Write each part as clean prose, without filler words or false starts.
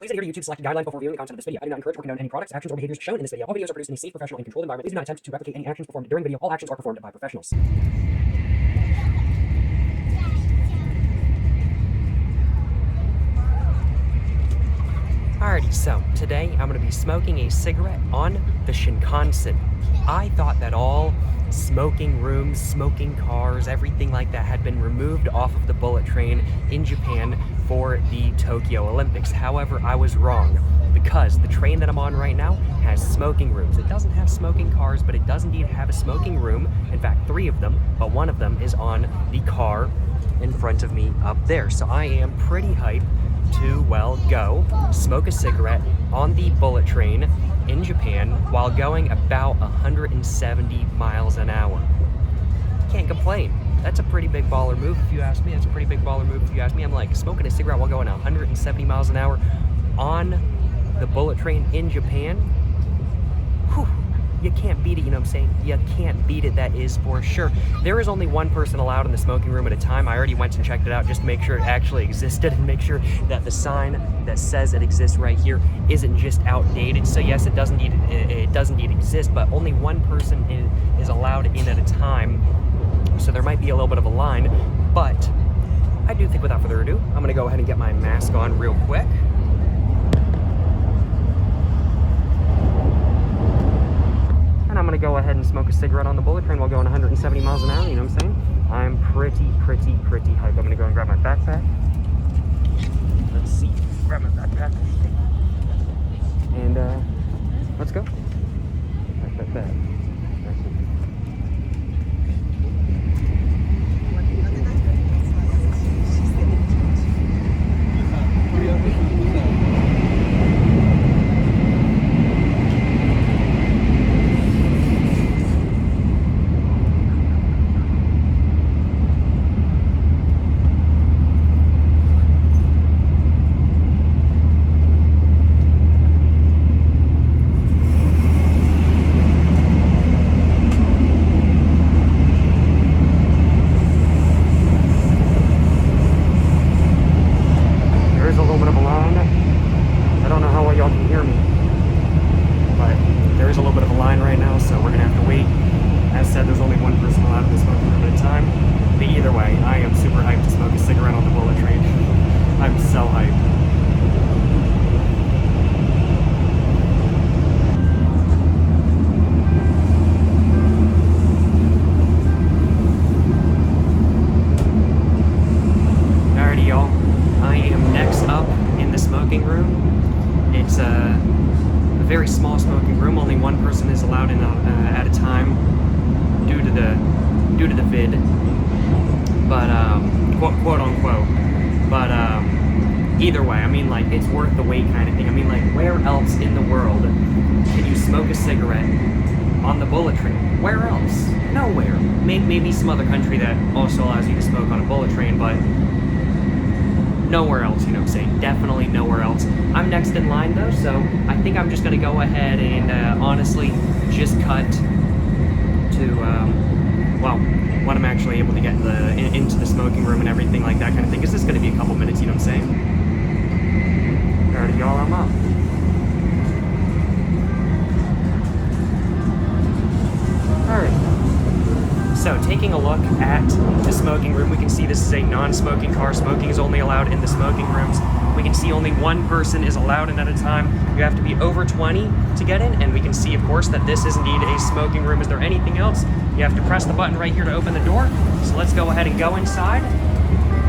Please adhere to YouTube's selected guidelines before viewing the content of this video. I do not encourage or condone any products, actions, or behaviors shown in this video. All videos are produced in a safe, professional, and controlled environment. Please do not attempt to replicate any actions performed during the video. All actions are performed by professionals. Alrighty, so today I'm going to be smoking a cigarette on the Shinkansen. I thought that all smoking rooms, smoking cars, everything like that had been removed off of the bullet train in Japan for the Tokyo Olympics. However, I was wrong, because the train that I'm on right now has smoking rooms. It doesn't have smoking cars, but it does indeed have a smoking room. In fact, 3 of them, but one of them is on the car in front of me up there. So I am pretty hyped to, well, go smoke a cigarette on the bullet train in Japan while going about 170 miles an hour. Can't complain. That's a pretty big baller move if you ask me. That's a pretty big baller move if you ask me. I'm like, smoking a cigarette while going 170 miles an hour on the bullet train in Japan. Whew. You can't beat it, you know what I'm saying? You can't beat it, that is for sure. There is only one person allowed in the smoking room at a time. I already went and checked it out just to make sure it actually existed and make sure that the sign that says it exists right here isn't just outdated. So yes, it does indeed exist, but only one person is allowed in at a time. So there might be a little bit of a line, but I do think without further ado, I'm gonna go ahead and get my mask on real quick. And I'm gonna go ahead and smoke a cigarette on the bullet train while going 170 miles an hour, you know what I'm saying? I'm pretty hyped. I'm gonna go and grab my backpack. Let's see, grab my backpack. And let's go. Back. Very small smoking room. Only one person is allowed in at a time due to the vid, but quote unquote. But either way, I mean, like, it's worth the wait kind of thing. I mean, like, where else in the world can you smoke a cigarette on the bullet train? Where else? Nowhere. Maybe some other country that also allows you to smoke on a bullet train, but nowhere else, you know what I'm saying? Definitely nowhere else. I'm next in line though, so I think I'm just gonna go ahead and honestly just cut to, well, when I'm actually able to get into the smoking room and everything like that kind of thing, because this is gonna be a couple minutes, you know what I'm saying? Alrighty, y'all, I'm up. Alright. So, taking a look at the smoking room, we can see this is a non-smoking car. Smoking is only allowed in the smoking rooms. We can see only one person is allowed in at a time. You have to be over 20 to get in, and we can see, of course, that this is indeed a smoking room. Is there anything else? You have to press the button right here to open the door. So let's go ahead and go inside.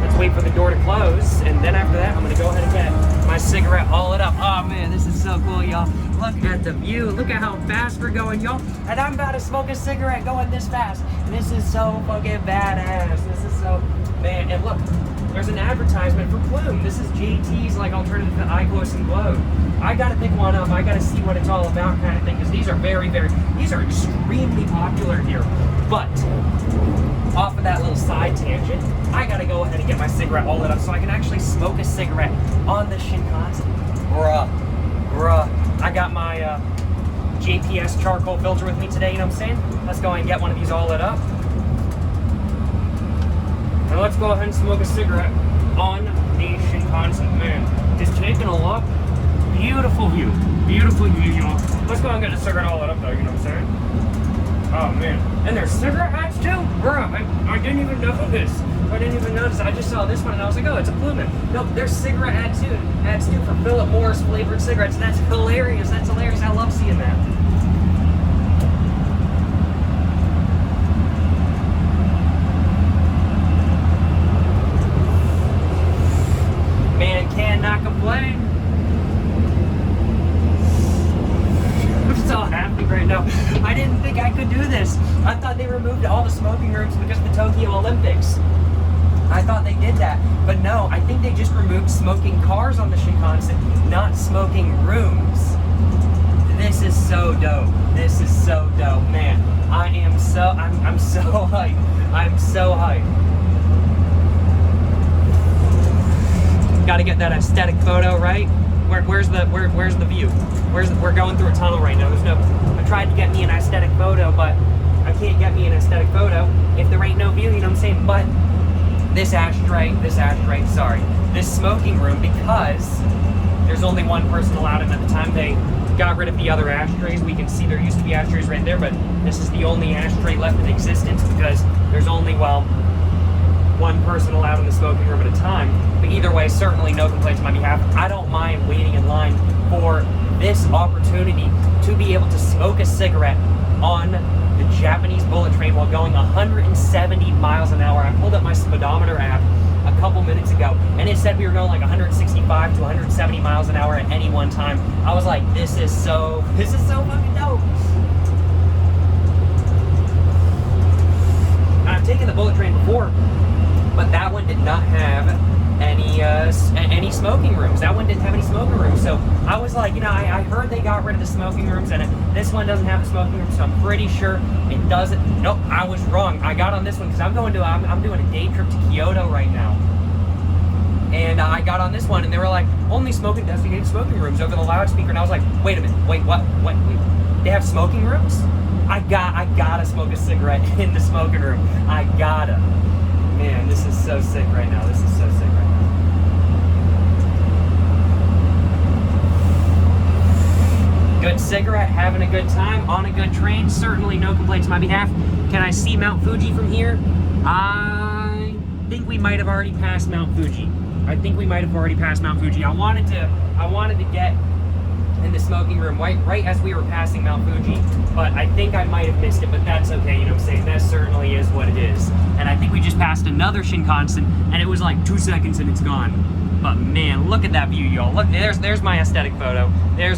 Let's wait for the door to close, and then after that, I'm gonna go ahead and get my cigarette all lit up. Oh man, this is so cool, y'all. Look at the view. Look at how fast we're going, y'all. And I'm about to smoke a cigarette going this fast. This is so fucking badass. This is so, man. And look, there's an advertisement for Plume. This is JT's like alternative to iGlow and Glow. I gotta pick one up. I gotta see what it's all about, kind of thing, because these are these are extremely popular here. But off of that little side tangent, I gotta go ahead and get my cigarette all lit up so I can actually smoke a cigarette on the Shinkansen. Bruh. I got my JPS charcoal filter with me today, you know what I'm saying? Let's go ahead and get one of these all lit up. And let's go ahead and smoke a cigarette on the Shinkansen. Man, just taking a look beautiful view. Beautiful view, y'all. Let's go and get a cigarette all lit up though, you know what I'm saying? Oh man. And there's cigarette hats too? Bruh, I didn't even know this. I didn't even notice. I just saw this one and I was like, oh, it's a Plumin. Nope, there's cigarette hats too for Philip Morris flavored cigarettes. That's hilarious. That's hilarious. I love seeing that. Man, cannot complain. I'm so happy right now. I didn't think I could do this. I thought they removed all the smoking rooms because of the Tokyo Olympics. I thought they did that, but no, I think they just removed smoking cars on the Shinkansen, not smoking rooms. This is so dope. This is so dope, man. I'm so hyped. I'm so hyped. Got to get that aesthetic photo, right? Where's the view? We're going through a tunnel right now. I tried to get me an aesthetic photo, but I can't get me an aesthetic photo if there ain't no view, you know what I'm saying? But this smoking room, because there's only one person allowed in at the time. They got rid of the other ashtrays. We can see there used to be ashtrays right there, but this is the only ashtray left in existence because there's only, well, one person allowed in the smoking room at a time. But either way, certainly no complaints on my behalf. I don't mind waiting in line for this opportunity to be able to smoke a cigarette on the Japanese bullet train while going 170 miles an hour. I pulled up my speedometer app a couple minutes ago and it said we were going like 165 to 170 miles an hour at any one time. I was like, this is so fucking dope. And I've taken the bullet train before, but that one did not have any smoking rooms. That one didn't have any smoking rooms. So I was like, you know, I heard they got rid of the smoking rooms and this one doesn't have the smoking room, so I'm pretty sure it doesn't. Nope, I was wrong. I got on this one because I'm doing a day trip to Kyoto right now. And I got on this one and they were like, only designated smoking rooms over the loudspeaker. And I was like, wait a minute, wait, what? Wait, they have smoking rooms? I gotta smoke a cigarette in the smoking room. I gotta. Man, this is so sick right now. This is so sick right now. Good cigarette, having a good time, on a good train. Certainly no complaints on my behalf. Can I see Mount Fuji from here? I think we might have already passed Mount Fuji. I wanted to get in the smoking room right as we were passing Mount Fuji, but I think I might have missed it, but that's okay, you know what I'm saying? That certainly is what it is. And I think we just passed another Shinkansen, and it was like 2 seconds and it's gone. But man, look at that view, y'all. Look, there's my aesthetic photo. There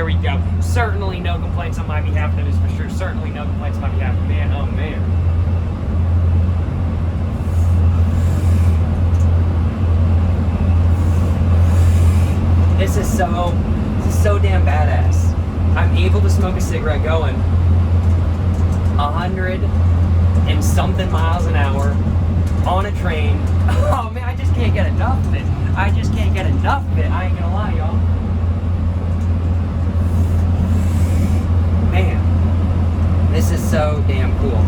we go. Certainly no complaints on my behalf, that is for sure. Certainly no complaints on my behalf. Man, oh man. This is so damn badass. I'm able to smoke a cigarette going 100 and something miles an hour on a train. Oh man, I just can't get enough of it. I ain't gonna lie, y'all. Man, this is so damn cool.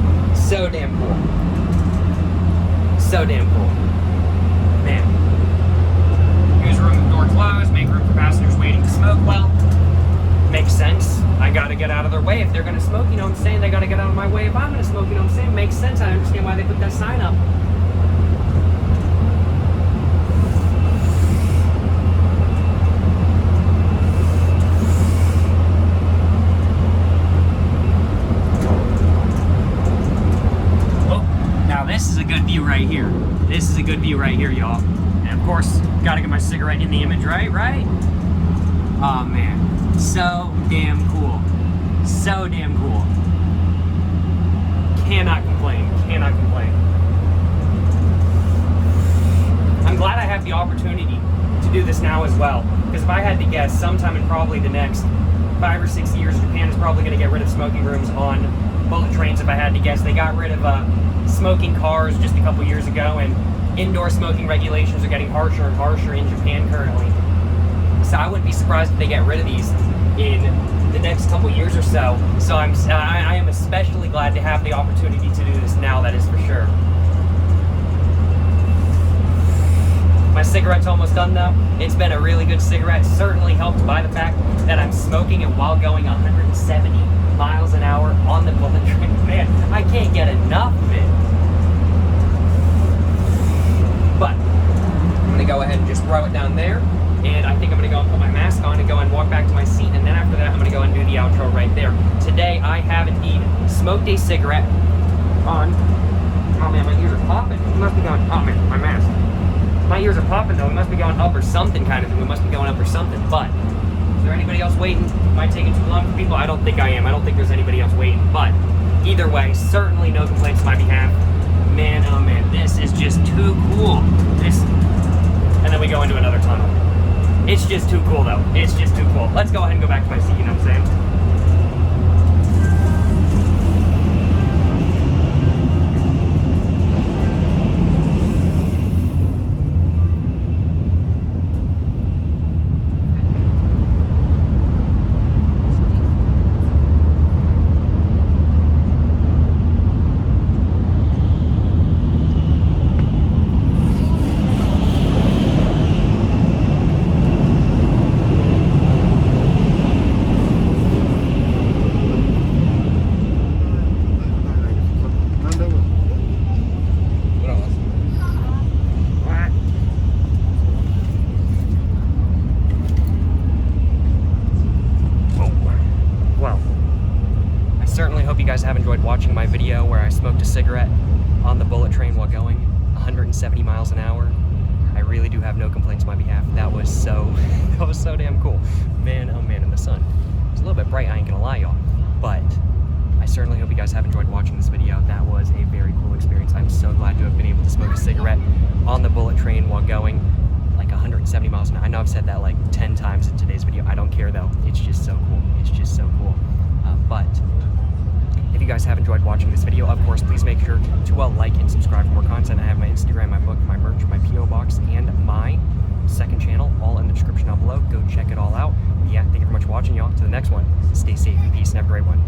Man. Here's room with door closed, make room for passengers waiting to smoke. Well, makes sense. I gotta get out of their way if they're gonna smoke, you know what I'm saying? They gotta get out of my way if I'm gonna smoke, you know what I'm saying? Makes sense. I understand why they put that sign up. Oh, now this is a good view right here. Y'all. And of course, gotta get my cigarette in the image, right? Oh man, so damn cool. Cannot complain. I'm glad I have the opportunity to do this now as well, because if I had to guess, sometime in probably the next 5 or 6 years, Japan is probably going to get rid of smoking rooms on bullet trains. If I had to guess, they got rid of smoking cars just a couple years ago, and indoor smoking regulations are getting harsher and harsher in Japan currently. So I wouldn't be surprised if they get rid of these in the next couple years or so. So I am especially glad to have the opportunity to do this now, that is for sure. My cigarette's almost done though. It's been a really good cigarette, certainly helped by the fact that I'm smoking it while going 170 miles an hour on the bullet train. Man, I can't get enough of it. But I'm gonna go ahead and just throw it down there. And I think I'm gonna go and put my mask on and go and walk back to my seat. And then after that, I'm gonna go and do the outro right there. Today, I have indeed smoked a cigarette on, oh man, my ears are popping. It must be going, oh man, my mask. My ears are popping though, it must be going up or something kind of thing. It must be going up or something, but is there anybody else waiting? Am I taking too long for people? I don't think I am. I don't think there's anybody else waiting, but either way, certainly no complaints on my behalf. Man, oh man, this is just too cool. And then we go into another tunnel. It's just too cool though. It's just too cool. Let's go ahead and go back to my seat, you know what I'm saying? You guys have enjoyed watching my video where I smoked a cigarette on the bullet train while going 170 miles an hour. I really do have no complaints on my behalf. That was so damn cool. Man, oh man, in the sun. It's a little bit bright, I ain't gonna lie, y'all. But I certainly hope you guys have enjoyed watching this video. That was a very cool experience. I'm so glad to have been able to smoke a cigarette on the bullet train while going like 170 miles an hour. I know I've said that like 10 times in today's video. I don't care though. It's just so cool. It's just so cool. But if you guys have enjoyed watching this video, of course, please make sure to like and subscribe for more content. I have my Instagram, my book, my merch, my P.O. box, and my second channel all in the description down below. Go check it all out. Yeah, thank you very much for watching, y'all. To the next one, stay safe and peace and have a great one.